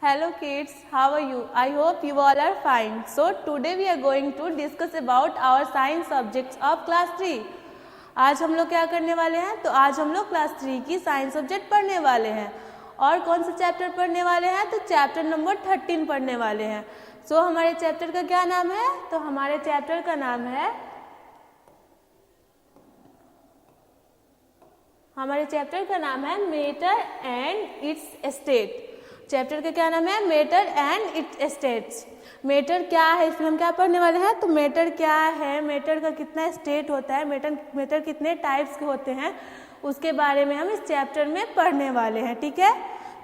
Hello kids, how are you? I hope you all are fine. So today we are going to discuss about our science subjects of class 3. आज हम लोग क्या करने वाले हैं? तो आज हम लोग क्लास 3 की साइंस सब्जेक्ट पढ़ने वाले हैं. और कौन सा चैप्टर पढ़ने वाले हैं? तो चैप्टर नंबर 13 पढ़ने वाले हैं. सो हमारे चैप्टर का क्या नाम है? तो हमारे चैप्टर का नाम है matter and it's state. Chapter का क्या नाम है? Matter and it's states. Matter क्या है, इसमें हम क्या पढ़ने वाले हैं? तो मैटर क्या है, मैटर का कितना स्टेट होता है, मैटर कितने टाइप्स के होते हैं, उसके बारे में हम इस चैप्टर में पढ़ने वाले हैं. ठीक है,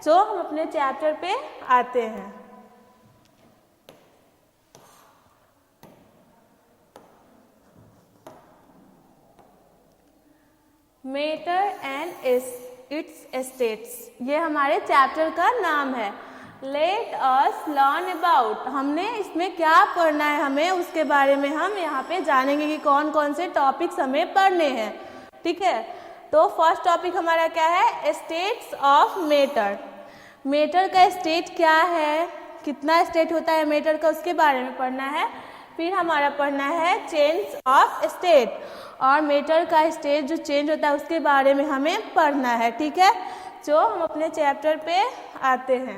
तो हम अपने चैप्टर पे आते हैं. मैटर एंड इट्स स्टेट्स, ये हमारे चैप्टर का नाम है. लेट अस लर्न अबाउट, हमने इसमें क्या पढ़ना है, हमें उसके बारे में हम यहाँ पे जानेंगे कि कौन कौन से टॉपिक्स हमें पढ़ने हैं. ठीक है, तो फर्स्ट टॉपिक हमारा क्या है? States of matter. मैटर का स्टेट क्या है, कितना स्टेट होता है मैटर का, उसके बारे में पढ़ना है. फिर हमारा पढ़ना है चेंज ऑफ स्टेट, और मैटर का स्टेट जो चेंज होता है उसके बारे में हमें पढ़ना है. ठीक है, तो हम अपने चैप्टर पे आते हैं.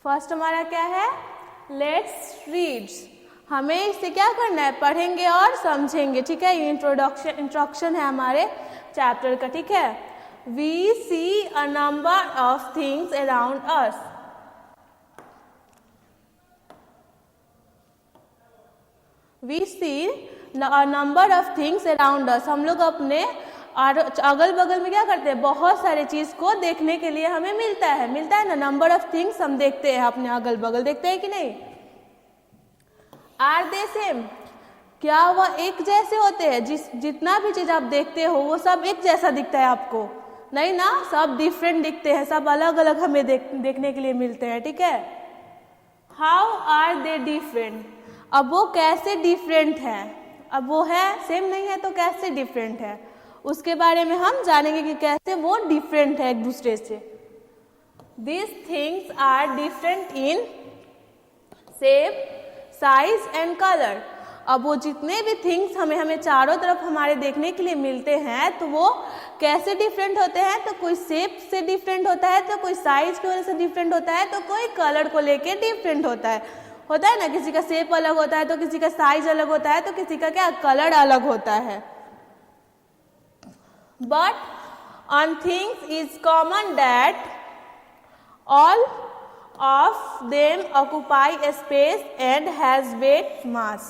फर्स्ट हमारा क्या है? Let's read. हमें इससे क्या करना है? पढ़ेंगे और समझेंगे. ठीक है, ये इंट्रोडक्शन है हमारे चैप्टर का. ठीक है, we see a number of things around us. We see a number of things around us. हम लोग अपने अगल बगल में क्या करते हैं? बहुत सारे चीज को देखने के लिए हमें मिलता है ना. नंबर ऑफ थिंग्स हम देखते हैं अपने अगल बगल, देखते हैं कि नहीं? आर दे सेम, क्या वह एक जैसे होते हैं? जितना भी चीज आप देखते हो वो सब एक जैसा दिखता है आपको? नहीं ना, सब डिफरेंट दिखते हैं, सब अलग अलग हमें देखने के लिए मिलते हैं. ठीक है, हाउ आर दे डिफरेंट. अब वो कैसे डिफरेंट है? अब वो है सेम नहीं है तो कैसे डिफरेंट है, उसके बारे में हम जानेंगे कि कैसे वो डिफरेंट है एक दूसरे से. These things are different in shape, size and color. अब वो जितने भी थिंग्स हमें चारों तरफ हमारे देखने के लिए मिलते हैं तो वो कैसे डिफरेंट होते हैं? तो कोई शेप से डिफरेंट होता है, तो कोई साइज की वजह से डिफरेंट होता है, तो कोई कलर को लेके डिफरेंट होता है ना. किसी का शेप अलग होता है, तो किसी का साइज अलग होता है, तो किसी का क्या कलर अलग होता है. But one thing is common that all of them occupy a space and has weight mass.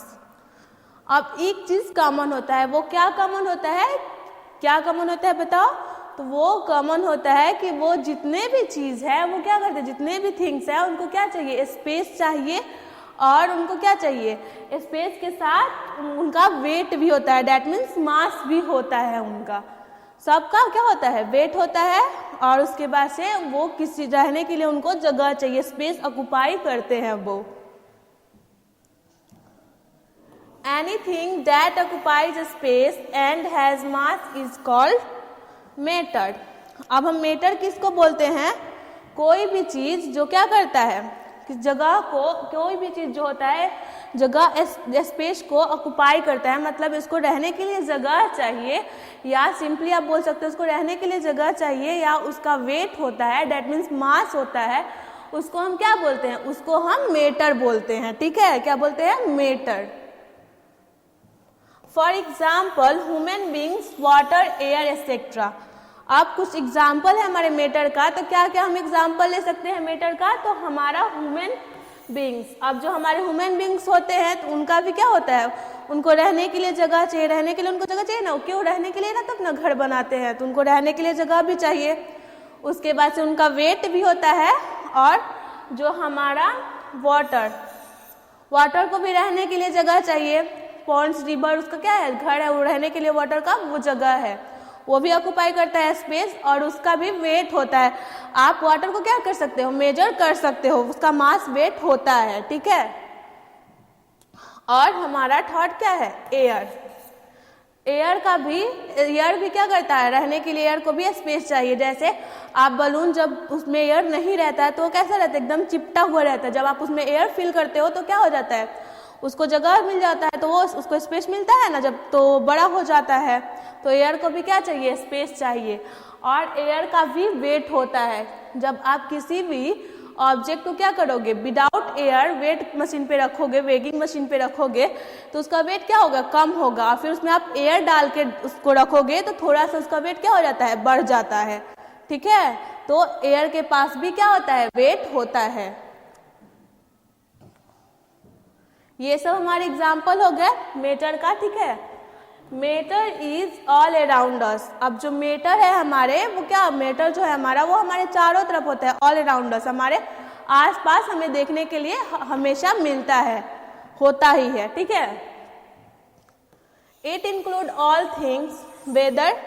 अब एक चीज कॉमन होता है, वो क्या कॉमन होता है? क्या कॉमन होता है बताओ? तो वो कॉमन होता है कि वो जितने भी चीज है वो क्या करते हैं, जितने भी थिंग्स है उनको क्या चाहिए? स्पेस चाहिए, और उनको क्या चाहिए? स्पेस के साथ उनका वेट भी होता है, डेट मीन्स मास भी होता है उनका. सबका क्या होता है? वेट होता है, और उसके बाद से वो किसी रहने के लिए उनको जगह चाहिए, स्पेस ऑक्युपाई करते हैं वो. Anything that occupies space and has mass is called matter. अब हम मैटर किसको बोलते हैं? कोई भी चीज जो क्या करता है, किस जगह को, कोई भी चीज जो होता है जगह स्पेस को ऑक्युपाई करता है, मतलब इसको रहने के लिए जगह चाहिए, या सिंपली आप बोल सकते हो उसको रहने के लिए जगह चाहिए, या उसका वेट होता है, डेट मीन्स मास होता है, उसको हम क्या बोलते हैं? उसको हम मैटर बोलते हैं. ठीक है, क्या बोलते हैं? Matter. For example human beings, water, air etcetera. अब कुछ एग्जाम्पल है हमारे मैटर का, तो क्या क्या हम एग्जाम्पल ले सकते हैं मैटर का? तो हमारा ह्यूमन बींग्स. अब जो हमारे ह्यूमन बींग्स होते हैं तो उनका भी क्या होता है? उनको रहने के लिए जगह चाहिए, रहने के लिए उनको जगह चाहिए ना. क्यों? रहने के लिए ना, तो अपना घर बनाते हैं, तो उनको रहने के लिए जगह भी चाहिए. उसके बाद से उनका वेट भी होता है, और जो हमारा वाटर को भी रहने के लिए जगह चाहिए. पॉन्ड्स, रिवर, उसका क्या है? घर है, वो रहने के लिए वाटर का वो जगह है, वो भी ऑक्युपाई करता है स्पेस, और उसका भी वेट होता है. आप वाटर को क्या कर सकते हो? मेजर कर सकते हो, उसका मास वेट होता है. ठीक है, और हमारा थर्ड क्या है? एयर. एयर भी क्या करता है, रहने के लिए एयर को भी स्पेस चाहिए। जैसे आप बलून जब उसमें एयर नहीं रहता है तो वो कैसा रहता है, एकदम चिपटा हुआ रहता है। जब आप उसमें एयर फिल करते हो तो क्या हो जाता है, उसको जगह मिल जाता है, तो वो उसको स्पेस मिलता है ना, जब तो बड़ा हो जाता है। तो एयर को भी क्या चाहिए, स्पेस चाहिए। और एयर का भी वेट होता है। जब आप किसी भी ऑब्जेक्ट को क्या करोगे, विदाउट एयर वेट मशीन पे रखोगे, वेगिंग मशीन पे रखोगे, तो उसका वेट क्या होगा, कम होगा। फिर उसमें आप एयर डाल के उसको रखोगे तो थोड़ा सा उसका वेट क्या हो जाता है, बढ़ जाता है। ठीक है, तो एयर के पास भी क्या होता है, वेट होता है। ये सब हमारे एग्जाम्पल हो गए मैटर का। ठीक है, matter is all around us. अब जो मैटर है हमारे, वो क्या, मैटर जो है हमारा वो हमारे चारों तरफ होता है, ऑल अराउंड अस, हमारे आसपास हमें देखने के लिए हमेशा मिलता है, होता ही है। ठीक है, it include all things whether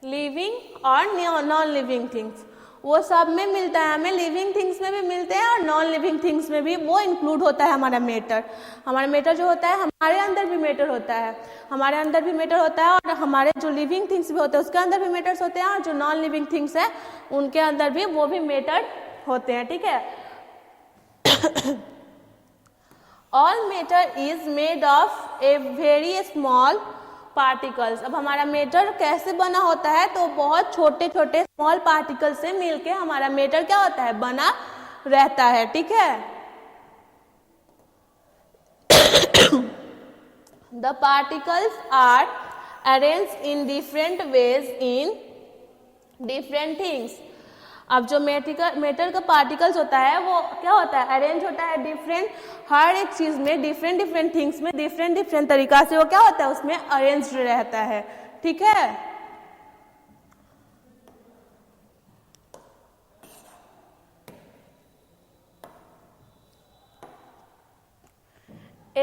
living और नॉन लिविंग थिंग्स। वो सब में मिलता है, हमें लिविंग थिंग्स में भी मिलते हैं और नॉन लिविंग थिंग्स में भी वो इंक्लूड होता है हमारा मैटर। हमारा मैटर जो होता है, हमारे अंदर भी मैटर होता है, हमारे अंदर भी मैटर होता है, और हमारे जो लिविंग थिंग्स भी होते हैं उसके अंदर भी मैटर्स होते हैं, और जो नॉन लिविंग थिंग्स है उनके अंदर भी वो भी मैटर होते हैं। ठीक है, all matter is made of a very small particles. अब हमारा मैटर कैसे बना होता है, तो बहुत छोटे छोटे स्मॉल पार्टिकल से मिलके हमारा मैटर क्या होता है, बना रहता है। ठीक है, the particles are arranged in different ways in different things. अब जो मैटर का पार्टिकल्स होता है वो क्या होता है, अरेंज होता है डिफरेंट, हर एक चीज में डिफरेंट थिंग्स में डिफरेंट तरीका से वो क्या होता है, उसमें अरेंज रहता है। ठीक है,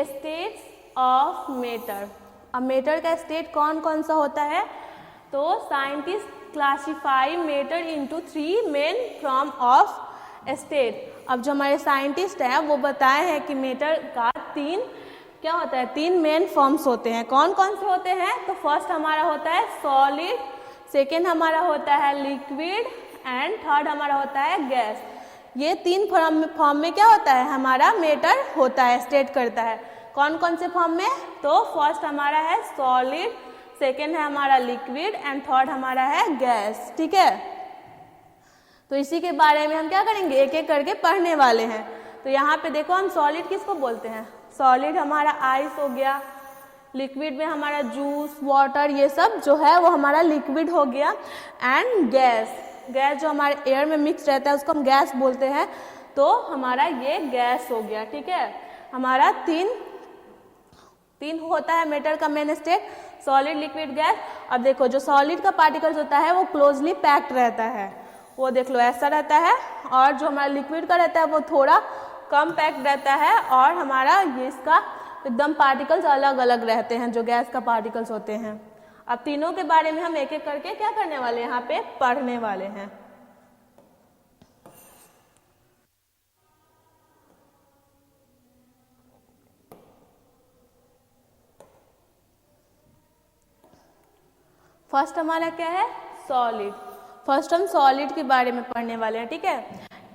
स्टेट्स ऑफ मैटर। अब मैटर का स्टेट कौन कौन सा होता है, तो scientist classify matter into 3 main form of state. अब जो हमारे साइंटिस्ट हैं वो बताए हैं कि मैटर का 3 क्या होता है, 3 मेन फॉर्म्स होते हैं। कौन कौन से होते हैं, तो फर्स्ट हमारा होता है सॉलिड, सेकेंड हमारा होता है लिक्विड, एंड थर्ड हमारा होता है गैस। ये 3 फॉर्म में क्या होता है, हमारा मैटर होता है, स्टेट करता है। कौन कौन से फॉर्म में, तो फर्स्ट हमारा है सॉलिड, सेकेंड है हमारा लिक्विड, एंड थर्ड हमारा है गैस। ठीक है, तो इसी के बारे में हम क्या करेंगे, एक एक करके पढ़ने वाले हैं। तो यहाँ पे देखो, हम सॉलिड किसको बोलते हैं, सॉलिड हमारा आइस हो गया, लिक्विड में हमारा जूस, वाटर, ये सब जो है वो हमारा लिक्विड हो गया, एंड गैस, गैस जो हमारे एयर में मिक्स रहता है उसको हम गैस बोलते हैं, तो हमारा ये गैस हो गया। ठीक है, हमारा तीन होता है मैटर का main state, solid, liquid, gas. अब देखो, जो सॉलिड का पार्टिकल्स होता है वो क्लोजली पैक्ड रहता है, वो देख लो ऐसा रहता है, और जो हमारा लिक्विड का रहता है वो थोड़ा कम पैक्ड रहता है, और हमारा ये इसका एकदम पार्टिकल्स अलग अलग रहते हैं जो गैस का पार्टिकल्स होते हैं। अब तीनों के बारे में हम एक एक करके क्या करने वाले हैं, यहाँ पे पढ़ने वाले हैं। फर्स्ट हमारा क्या है, सॉलिड। फर्स्ट हम सॉलिड के बारे में पढ़ने वाले हैं। ठीक है,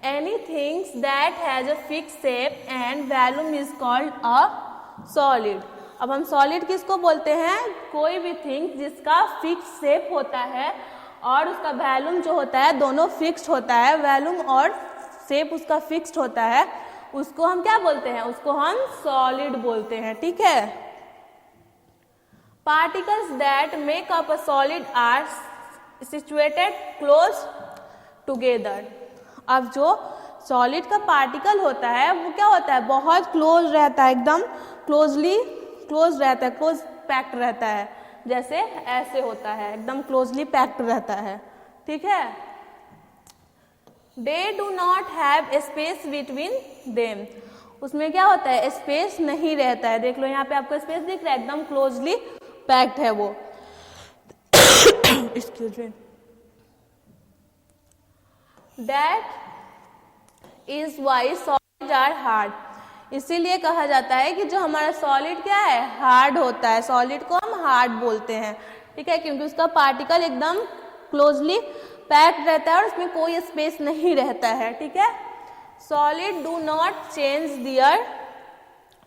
any things that has a fix shape and volume is called a solid. अब हम सॉलिड किसको बोलते हैं, कोई भी थिंग जिसका फिक्स शेप होता है और उसका वॉल्यूम जो होता है दोनों फिक्स्ड होता है, वॉल्यूम और शेप उसका फिक्स्ड होता है, उसको हम क्या बोलते हैं, उसको हम सॉलिड बोलते हैं। ठीक है, particles that make up a solid are situated close together। अब जो सॉलिड का पार्टिकल होता है वो क्या होता है, बहुत क्लोज रहता है, एकदम क्लोज रहता है, क्लोज पैक्ड रहता है, जैसे ऐसे होता है, एकदम क्लोजली पैक्ड रहता है। ठीक है, they do not have space between them। उसमें क्या होता है, स्पेस नहीं रहता है। देख लो यहाँ पे आपको स्पेस दिख रहा है, एकदम क्लोजली पैक्ड है वो। Excuse me. That is why solid are hard. इसीलिए कहा जाता है कि जो हमारा सॉलिड क्या है, हार्ड होता है। सॉलिड को हम हार्ड बोलते हैं, ठीक है, क्योंकि उसका पार्टिकल एकदम क्लोजली पैक्ड रहता है और उसमें कोई स्पेस नहीं रहता है, ठीक है। Solid do not change their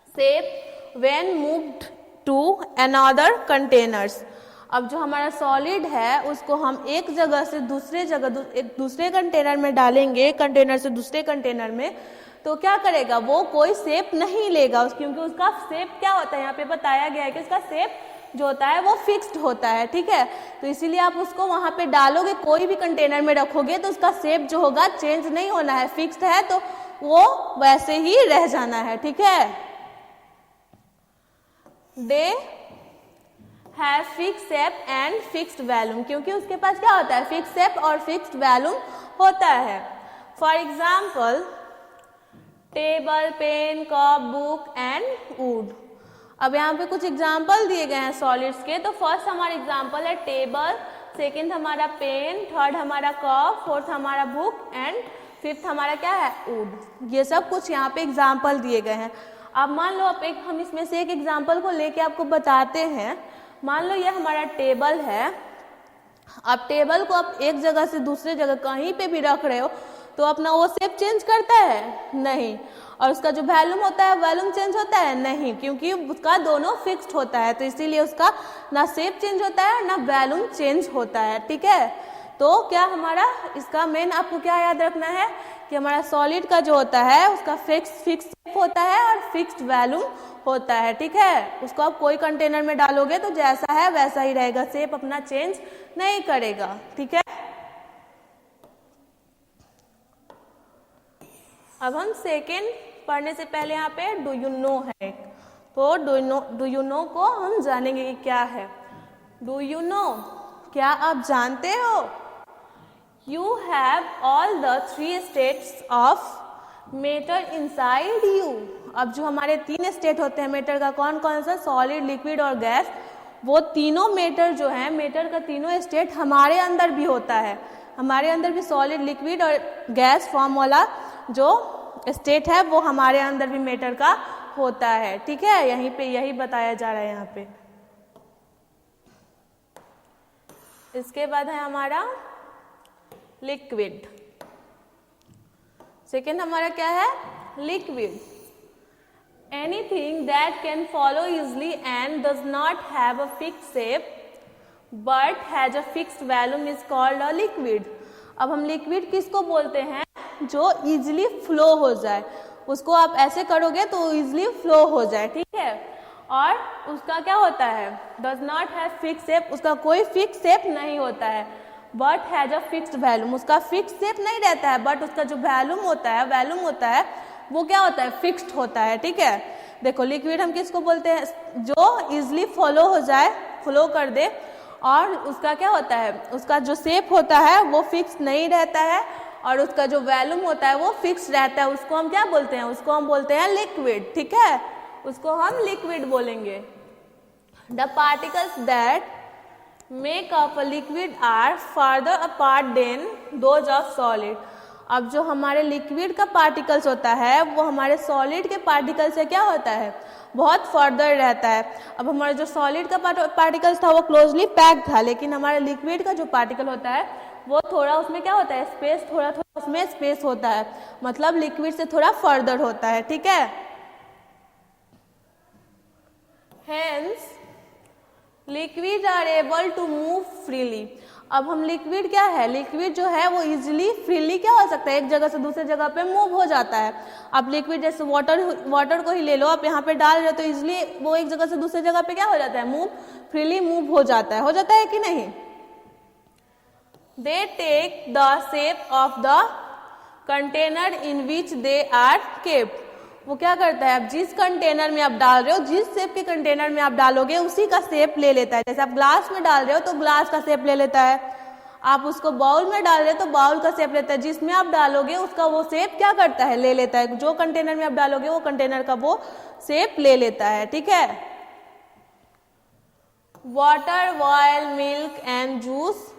shape when moved to another containers. अब जो हमारा सॉलिड है उसको हम एक जगह से दूसरे जगह एक दूसरे कंटेनर में डालेंगे, कंटेनर से दूसरे कंटेनर में, तो क्या करेगा, वो कोई शेप नहीं लेगा, क्योंकि उसका शेप क्या होता है, यहाँ पे बताया गया है कि उसका शेप जो होता है वो फिक्स्ड होता है, ठीक है। तो इसीलिए आप उसको वहाँ पे डालोगे, कोई भी कंटेनर में रखोगे तो उसका शेप जो होगा चेंज नहीं होना है, फिक्स्ड है तो वो वैसे ही रह जाना है, ठीक है। दे है fix shape and fixed volume, क्योंकि उसके पास क्या होता है, फिक्स शेप और फिक्स्ड वैल्यूम होता है। For example table, pen, cup, book and wood. अब यहाँ पे कुछ एग्जाम्पल दिए गए हैं सॉलिड्स के। तो फर्स्ट हमारा एग्जाम्पल है टेबल, सेकेंड हमारा पेन, थर्ड हमारा कप, फोर्थ हमारा बुक एंड फिफ्थ हमारा क्या है, वुड। ये सब कुछ यहाँ पे एग्जाम्पल दिए गए हैं। अब मान लो हम इसमें से एक एग्जाम्पल को लेके आपको बताते हैं। मान लो ये हमारा टेबल है। अब टेबल को आप एक जगह से दूसरे जगह कहीं पे भी रख रहे हो तो अपना वो शेप चेंज करता है, नहीं। और उसका जो वैल्यूम होता है, वैल्यूम चेंज होता है, नहीं, क्योंकि उसका दोनों फिक्स्ड होता है। तो इसीलिए उसका ना शेप चेंज होता है ना वैल्यूम चेंज होता है, ठीक है। तो क्या हमारा इसका मेन आपको क्या याद रखना है कि हमारा सॉलिड का जो होता है उसका फिक्स शेप होता है और फिक्स्ड वैल्यूम होता है, ठीक है। उसको आप कोई कंटेनर में डालोगे तो जैसा है वैसा ही रहेगा, शेप अपना चेंज नहीं करेगा, ठीक है। अब हम सेकेंड पढ़ने से पहले यहाँ पे डू यू नो है, तो डू यू नो को हम जानेंगे कि क्या है। डू यू नो, क्या आप जानते हो, you have all the 3 states of matter inside you. अब जो हमारे 3 स्टेट होते हैं मैटर का, कौन कौन सा, सॉलिड, लिक्विड और गैस, वो तीनों मैटर जो है, मैटर का तीनों स्टेट हमारे अंदर भी होता है। हमारे अंदर भी सॉलिड, लिक्विड और गैस फॉर्म वाला जो स्टेट है वो हमारे अंदर भी मैटर का होता है, ठीक है। यहीं पे यही बताया जा रहा है यहाँ पे। इसके बाद है हमारा लिक्विड। सेकेंड हमारा क्या है, liquid. Anything that can follow easily and does not have a fixed shape but has a fixed volume is called a liquid. अब हम लिक्विड किसको बोलते हैं, जो इजिली फ्लो हो जाए, उसको आप ऐसे करोगे तो इजिली फ्लो हो जाए, ठीक है। और उसका क्या होता है, does not have fixed shape, उसका कोई फिक्स शेप नहीं होता है, but has a fixed volume, उसका फिक्स शेप नहीं रहता है, बट उसका जो वैल्यूम होता है वो क्या होता है, फिक्स्ड होता है, ठीक है। देखो लिक्विड हम किसको बोलते हैं, जो इजिली फ्लो हो जाए, फ्लो कर दे, और उसका क्या होता है, उसका जो शेप होता है वो फिक्स नहीं रहता है और उसका जो वैल्यूम होता है वो फिक्स रहता है। उसको हम क्या बोलते हैं, उसको हम बोलते हैं लिक्विड, ठीक है। उसको हम लिक्विड बोलेंगे। The particles that make up a liquid are farther apart than those of solid. अब जो हमारे लिक्विड का पार्टिकल्स होता है वो हमारे सॉलिड के पार्टिकल से क्या होता है, बहुत फर्दर रहता है। अब हमारा जो सॉलिड का पार्टिकल्स था वो क्लोजली पैक्ड था, लेकिन हमारे लिक्विड का जो पार्टिकल होता है वो थोड़ा, उसमें क्या होता है, स्पेस, थोड़ा थोड़ा उसमें स्पेस होता है, मतलब लिक्विड से थोड़ा फर्दर होता है, ठीक है। Hence liquid are able to move freely. अब हम लिक्विड क्या है, लिक्विड जो है वो इजिली फ्रीली क्या हो सकता है, एक जगह से दूसरे जगह पे मूव हो जाता है। अब लिक्विड जैसे वाटर को ही ले लो, आप यहाँ पे डाल रहे हो तो इजिली वो एक जगह से दूसरे जगह पे क्या हो जाता है, फ्रीली मूव हो जाता है कि नहीं। They take the shape of the container in which they are kept. वो क्या करता है, अब जिस कंटेनर में आप डाल रहे हो, जिस शेप के कंटेनर में आप डालोगे उसी का शेप ले लेता है। जैसे आप ग्लास में डाल रहे हो तो ग्लास का शेप ले लेता है, आप उसको बाउल में डाल रहे हो तो बाउल का शेप लेता है, जिसमें आप डालोगे उसका वो शेप क्या करता है, ले लेता है। जो कंटेनर में आप डालोगे वो कंटेनर का वो शेप ले लेता है, ठीक है। Water, oil, milk and juice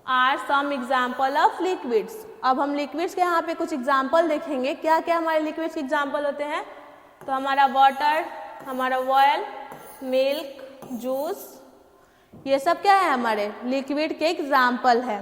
are some example of liquids. अब हम लिक्विड्स के यहाँ पे कुछ एग्जाम्पल देखेंगे, क्या क्या हमारे लिक्विड्स के एग्जाम्पल होते हैं। तो हमारा वाटर, हमारा ऑयल, मिल्क, जूस, ये सब क्या है हमारे लिक्विड के एग्जाम्पल है।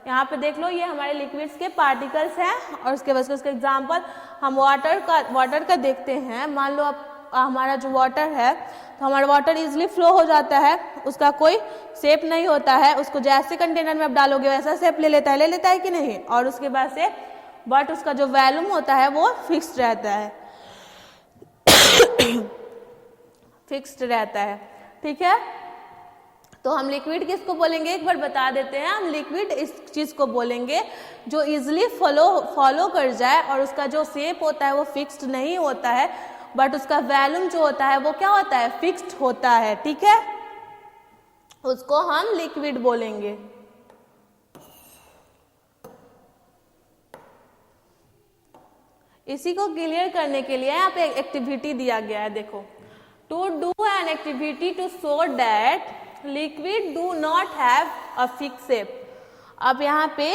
यहाँ पे देख लो ये हमारे लिक्विड्स के पार्टिकल्स हैं और उसके बाद उसका एग्जाम्पल हम वाटर का देखते हैं। मान लो अब हमारा जो वाटर है तो हमारा वाटर इजीली फ्लो हो जाता है, उसका कोई शेप नहीं होता है, उसको जैसे कंटेनर में आप डालोगे वैसा शेप ले लेता है कि नहीं, और उसके बाद से बट उसका जो वॉल्यूम होता है वो फिक्स्ड रहता है फिक्स्ड रहता है, ठीक है। तो हम लिक्विड किसको बोलेंगे एक बार बता देते हैं। हम लिक्विड इस चीज को बोलेंगे जो इजिली फॉलो कर जाए और उसका जो शेप होता है वो फिक्स्ड नहीं होता है, बट उसका वॉल्यूम जो होता है वो क्या होता है फिक्स्ड होता है, ठीक है, उसको हम लिक्विड बोलेंगे। इसी को क्लियर करने के लिए यहाँ पे एक एक्टिविटी दिया गया है, देखो, to do an activity to show that liquid do not have a fix shape. अब यहाँ पे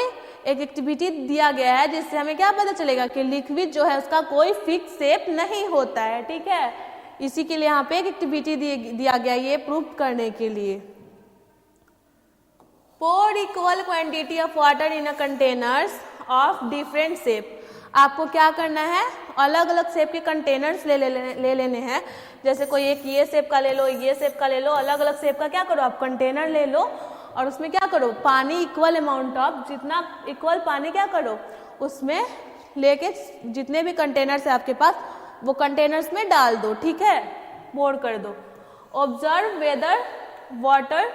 एक एक्टिविटी दिया गया है जिससे हमें क्या पता चलेगा कि लिक्विड जो है उसका कोई फिक्स शेप नहीं होता है, ठीक है। इसी के लिए यहाँ पे एक एक्टिविटी दिया गया ये प्रूव करने के लिए। pour equal quantity of water in a containers of different shape. आपको क्या करना है, अलग अलग शेप के कंटेनर्स ले लेने हैं। जैसे कोई एक ये शेप का ले लो, ये शेप का ले लो, अलग अलग शेप का क्या करो आप कंटेनर ले लो और उसमें क्या करो पानी इक्वल अमाउंट ऑफ, जितना इक्वल पानी क्या करो उसमें लेके जितने भी कंटेनर्स है आपके पास वो कंटेनर्स में डाल दो, ठीक है, पोर कर दो। Observe whether water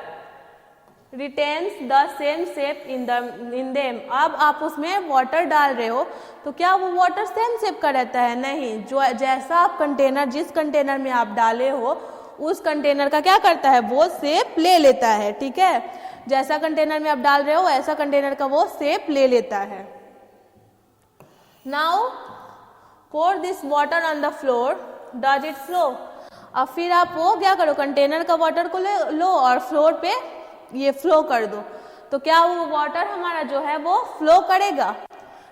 retains the same shape in them. अब आप उसमें वाटर डाल रहे हो तो क्या वो वाटर सेम शेप का रहता है? नहीं, जो जैसा आप कंटेनर जिस कंटेनर में आप डाले हो उस कंटेनर का क्या करता है वो शेप ले लेता है, ठीक है। जैसा कंटेनर में आप डाल रहे हो ऐसा कंटेनर का वो शेप ले लेता है। Now pour this water on the floor, does it flow. अब फिर आप वो क्या करो कंटेनर का वाटर को लो और फ्लोर पे ये फ्लो कर दो, तो क्या वो वाटर हमारा जो है वो फ्लो करेगा?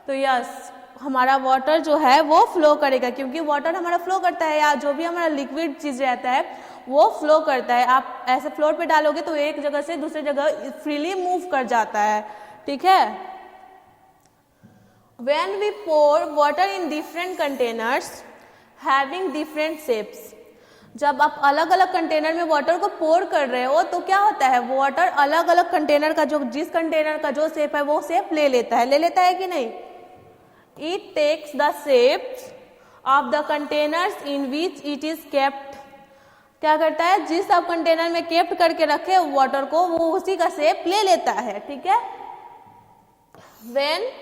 तो यस, हमारा वाटर जो है वो फ्लो करेगा, क्योंकि वाटर हमारा फ्लो करता है या जो भी हमारा लिक्विड चीज रहता है वो फ्लो करता है। आप ऐसे फ्लोर पे डालोगे तो एक जगह से दूसरी जगह फ्रीली मूव कर जाता है, ठीक है। When we pour water in different containers having different shapes, जब आप अलग अलग कंटेनर में वाटर को पोर कर रहे हो तो क्या होता है वाटर अलग अलग कंटेनर का जो जिस कंटेनर का जो शेप है वो शेप ले लेता है कि नहीं? It takes the shapes of the containers in which it is kept. क्या करता है, जिस आप कंटेनर में केप्ट करके रखे वाटर को वो उसी का शेप ले लेता है, ठीक है। When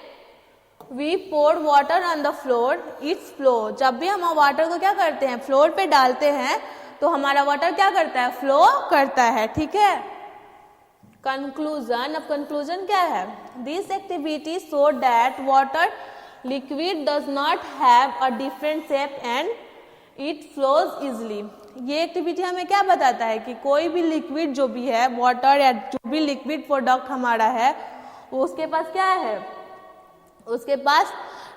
we pour water on the floor, its flow। जब भी हम वाटर को क्या करते हैं फ्लोर पे डालते हैं तो हमारा वाटर क्या करता है फ्लो करता है, ठीक है। कंक्लूजन, अब कंक्लूजन क्या है? This activity show that water liquid does not have a different shape and it flows easily. ये एक्टिविटी हमें क्या बताता है कि कोई भी लिक्विड जो भी है वाटर या जो भी लिक्विड प्रोडक्ट हमारा है उसके पास क्या है, उसके पास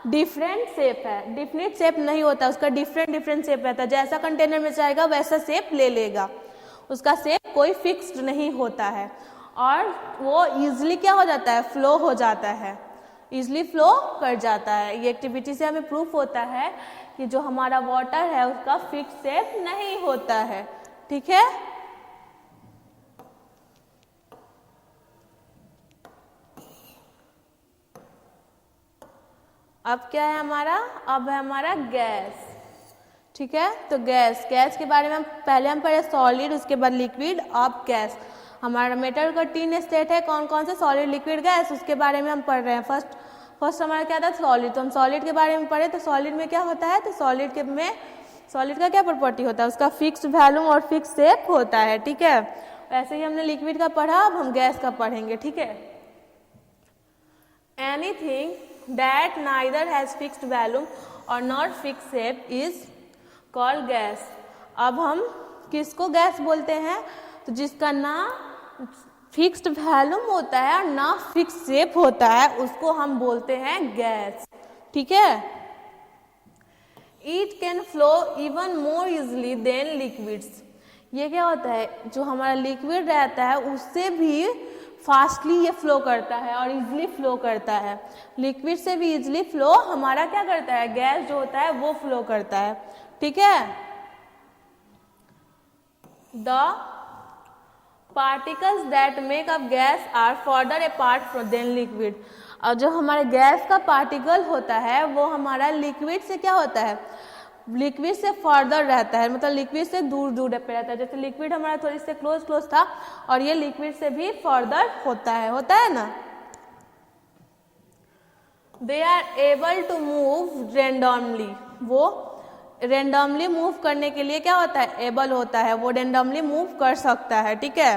डिफरेंट शेप है, डिफिनिट शेप नहीं होता, उसका डिफरेंट शेप रहता है। जैसा कंटेनर में जाएगा वैसा शेप ले लेगा, उसका शेप कोई फिक्स्ड नहीं होता है और वो इजिली क्या हो जाता है फ्लो हो जाता है, इजिली फ्लो कर जाता है। ये एक्टिविटी से हमें प्रूफ होता है कि जो हमारा वाटर है उसका फिक्स शेप नहीं होता है, ठीक है। अब क्या है हमारा, अब है हमारा गैस, ठीक है। तो गैस के बारे में हम पढ़े सॉलिड, उसके बाद लिक्विड, अब गैस। हमारा मेटल का 3 स्टेट है, कौन कौन से, सॉलिड लिक्विड गैस, उसके बारे में हम पढ़ रहे हैं। फर्स्ट हमारा क्या था सॉलिड, तो हम सॉलिड के बारे में पढ़े। तो सॉलिड में क्या होता है, तो सॉलिड का क्या प्रॉपर्टी होता है, उसका फिक्स वैल्यूम और फिक्स शेप होता है, ठीक है। वैसे ही हमने लिक्विड का पढ़ा, अब हम गैस का पढ़ेंगे, ठीक है। Anything that neither has fixed volume or not fixed shape is called gas। अब हम किसको गैस बोलते हैं, तो जिसका ना फिक्स्ड वॉल्यूम होता है और ना फिक्स शेप होता है उसको हम बोलते हैं गैस, ठीक है। It can flow even more easily than liquids. ये क्या होता है, जो हमारा लिक्विड रहता है उससे भी फास्टली ये फ्लो करता है और इजीली फ्लो करता है। लिक्विड से भी इजीली फ्लो हमारा क्या करता है, गैस जो होता है वो फ्लो करता है। ठीक है, the particles that make up gas are further apart than liquid. और जो हमारे गैस का पार्टिकल होता है वो हमारा लिक्विड से क्या होता है, लिक्विड से फर्दर रहता है, मतलब लिक्विड से दूर दूर पे रहता है। जैसे लिक्विड हमारा थोड़ी से क्लोज था और ये लिक्विड से भी फर्दर होता है ना। They are able to move randomly, वो रेंडमली मूव करने के लिए क्या होता है, एबल होता है, वो रेंडमली मूव कर सकता है। ठीक है,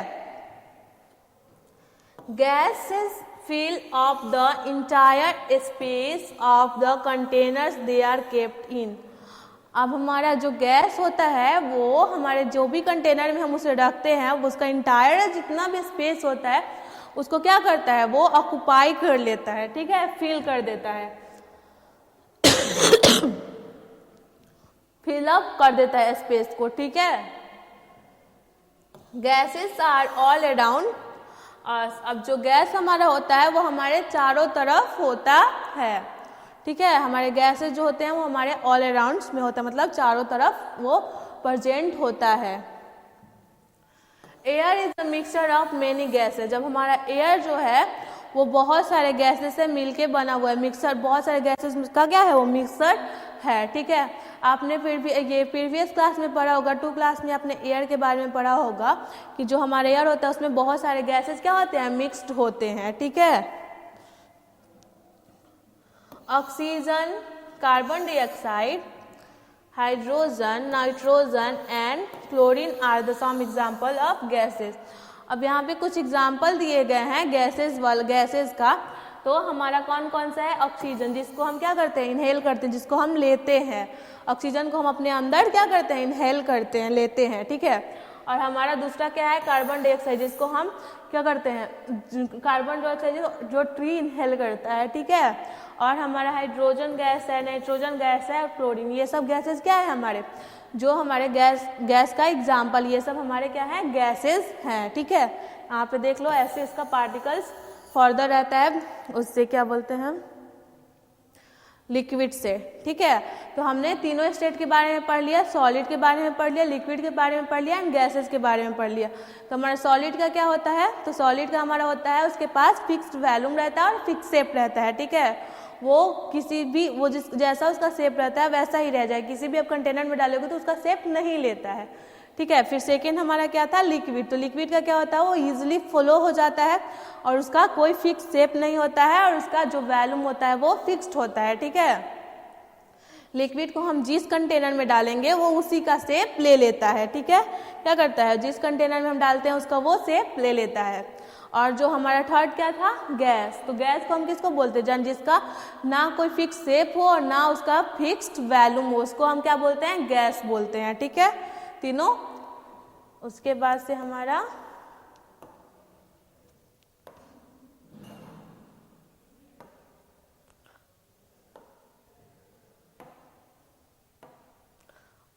gases fill up the entire space of the containers they are kept in। अब हमारा जो गैस होता है वो हमारे जो भी कंटेनर में हम उसे रखते हैं उसका इंटायर जितना भी स्पेस होता है उसको क्या करता है, वो ऑक्युपाई कर लेता है। ठीक है, फिल कर देता है, फिल अप कर देता है स्पेस को। ठीक है, गैसेस आर ऑल अराउंड। अब जो गैस हमारा होता है वो हमारे चारों तरफ होता है। ठीक है, हमारे गैसेस जो होते हैं वो हमारे ऑल अराउंड में होता है, मतलब चारों तरफ वो प्रेजेंट होता है। Air is a mixture of many gases. जब हमारा एयर जो है वो बहुत सारे गैसेस से मिलके बना हुआ है, मिक्सर, बहुत सारे गैसेस का क्या है, वो मिक्सर है। ठीक है, आपने फिर भी ये प्रीवियस क्लास में पढ़ा होगा, 2 क्लास में आपने एयर के बारे में पढ़ा होगा कि जो हमारा एयर होता है उसमें बहुत सारे गैसेस क्या होते हैं, मिक्स्ड होते हैं। ठीक है, oxygen, carbon dioxide, hydrogen, nitrogen and chlorine are the some example of gases. अब यहाँ पे कुछ एग्जाम्पल दिए गए हैं गैसेस का। तो हमारा कौन कौन सा है, ऑक्सीजन, जिसको हम क्या करते हैं, इनहेल करते हैं, जिसको हम लेते हैं। ऑक्सीजन को हम अपने अंदर क्या करते हैं, इनहेल करते हैं, लेते हैं। ठीक है, और हमारा दूसरा क्या है, कार्बन डाइऑक्साइड, जिसको हम क्या करते हैं, कार्बन डाइऑक्साइड जो ट्री इनहेल करता है। ठीक है, और हमारा हाइड्रोजन गैस है, नाइट्रोजन गैस है और क्लोरीन, ये सब गैसेस क्या है हमारे, जो हमारे गैस का एग्जाम्पल, ये सब हमारे क्या है, गैसेस हैं। ठीक है, यहाँ पे देख लो, ऐसे इसका पार्टिकल्स फर्दर रहता है, उससे क्या बोलते हैं, लिक्विड से। ठीक है, तो हमने तीनों स्टेट के बारे में पढ़ लिया, सॉलिड के बारे में पढ़ लिया, लिक्विड के बारे में पढ़ लिया एंड गैसेस के बारे में पढ़ लिया। तो हमारा सॉलिड का क्या होता है, तो सॉलिड का हमारा होता है उसके पास फिक्स्ड वॉल्यूम रहता है और फिक्स शेप रहता है। ठीक है, वो किसी भी वो जैसा उसका शेप रहता है वैसा ही रह जाए, किसी भी आप कंटेनर में डालोगे तो उसका शेप नहीं लेता है। ठीक है, फिर सेकेंड हमारा क्या था, लिक्विड। तो लिक्विड का क्या होता है, वो इजीली फ्लो हो जाता है और उसका कोई फिक्स शेप नहीं होता है और उसका जो वॉल्यूम होता है वो फिक्स्ड होता है। ठीक है, लिक्विड को हम जिस कंटेनर में डालेंगे वो उसी का शेप ले लेता है। ठीक है, क्या करता है, जिस कंटेनर में हम डालते हैं उसका वो शेप ले लेता है। और जो हमारा थर्ड क्या था, गैस। तो गैस को हम किसको बोलते हैं, जिसका ना कोई फिक्स शेप हो और ना उसका फिक्स्ड वॉल्यूम हो, उसको हम क्या बोलते हैं, गैस बोलते हैं। ठीक है, तीनों। उसके बाद से हमारा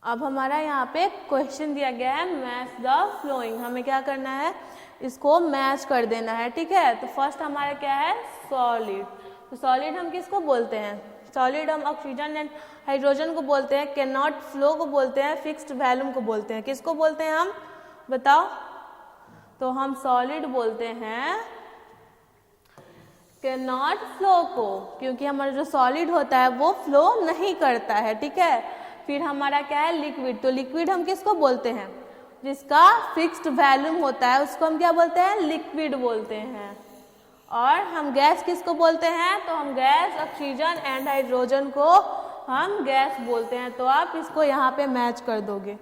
अब हमारा यहाँ पे क्वेश्चन दिया गया है, मैच द फ्लोइंग। हमें क्या करना है, इसको मैच कर देना है। ठीक है, तो फर्स्ट हमारा क्या है, सॉलिड। तो सॉलिड हम किसको बोलते हैं, सॉलिड हम ऑक्सीजन एंड हाइड्रोजन को बोलते हैं, कैन नॉट फ्लो को बोलते हैं, फिक्स्ड वॉल्यूम को बोलते हैं। किसको बोलते हैं हम, बताओ। तो हम सॉलिड बोलते हैं कैन नॉट फ्लो को, क्योंकि हमारा जो सॉलिड होता है वो फ्लो नहीं करता है। ठीक है, फिर हमारा क्या है, लिक्विड। तो लिक्विड हम किसको बोलते हैं, जिसका फिक्स्ड वॉल्यूम होता है उसको हम क्या बोलते हैं, लिक्विड बोलते हैं। और हम गैस किसको बोलते हैं, तो हम गैस ऑक्सीजन एंड हाइड्रोजन को हम गैस बोलते हैं। तो आप इसको यहाँ पे मैच कर दोगे।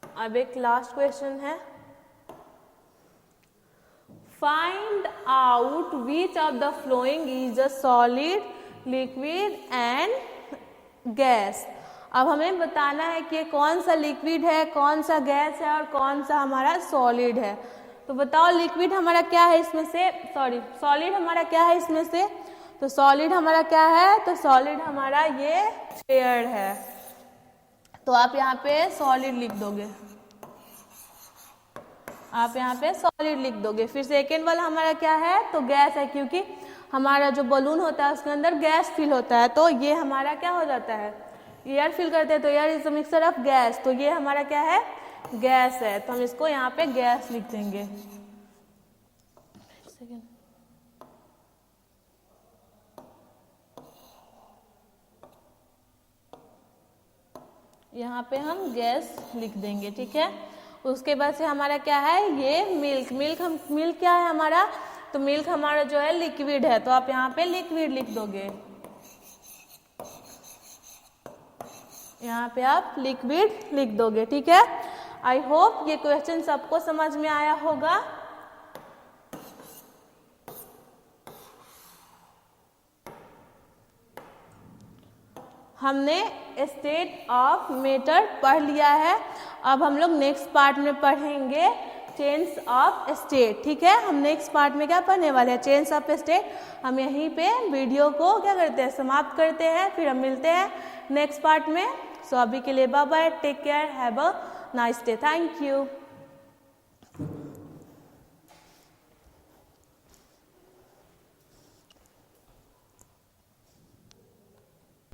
अब एक लास्ट क्वेश्चन है, find out which of the following is a solid, liquid and gas. अब हमें बताना है कि कौन सा लिक्विड है, कौन सा गैस है और कौन सा हमारा सॉलिड है। तो बताओ लिक्विड हमारा क्या है इसमें से, सॉलिड हमारा क्या है इसमें से, तो सॉलिड हमारा क्या है, तो सॉलिड हमारा ये चेयर है। तो आप यहाँ पे सॉलिड लिख दोगे, आप यहाँ पे सॉलिड लिख दोगे। फिर सेकेंड वाला हमारा क्या है, तो गैस है, क्योंकि हमारा जो बलून होता है उसके अंदर गैस फिल होता है, तो ये हमारा क्या हो जाता है, एयर फिल करते हैं, तो air is a mixture of gas, तो ये हमारा क्या है, गैस है। तो हम इसको यहाँ पे गैस लिख देंगे। यहाँ पे हम गैस लिख देंगे, ठीक है। उसके बाद से हमारा क्या है, ये मिल्क। मिल्क क्या है हमारा, तो मिल्क हमारा जो है लिक्विड है, तो आप यहाँ पे लिक्विड लिख दोगे, यहाँ पे आप लिक्विड लिख दोगे, ठीक है। आई होप ये क्वेश्चन सबको समझ में आया होगा। हमने स्टेट ऑफ मैटर पढ़ लिया है, अब हम लोग नेक्स्ट पार्ट में पढ़ेंगे चेंज ऑफ स्टेट, ठीक है। हम नेक्स्ट पार्ट में क्या पढ़ने वाले हैं, चेंज ऑफ स्टेट। हम यहीं पे वीडियो को क्या करते हैं, समाप्त करते हैं, फिर हम मिलते हैं नेक्स्ट पार्ट में। सो अभी के लिए bye bye, take care, have a nice day, thank you.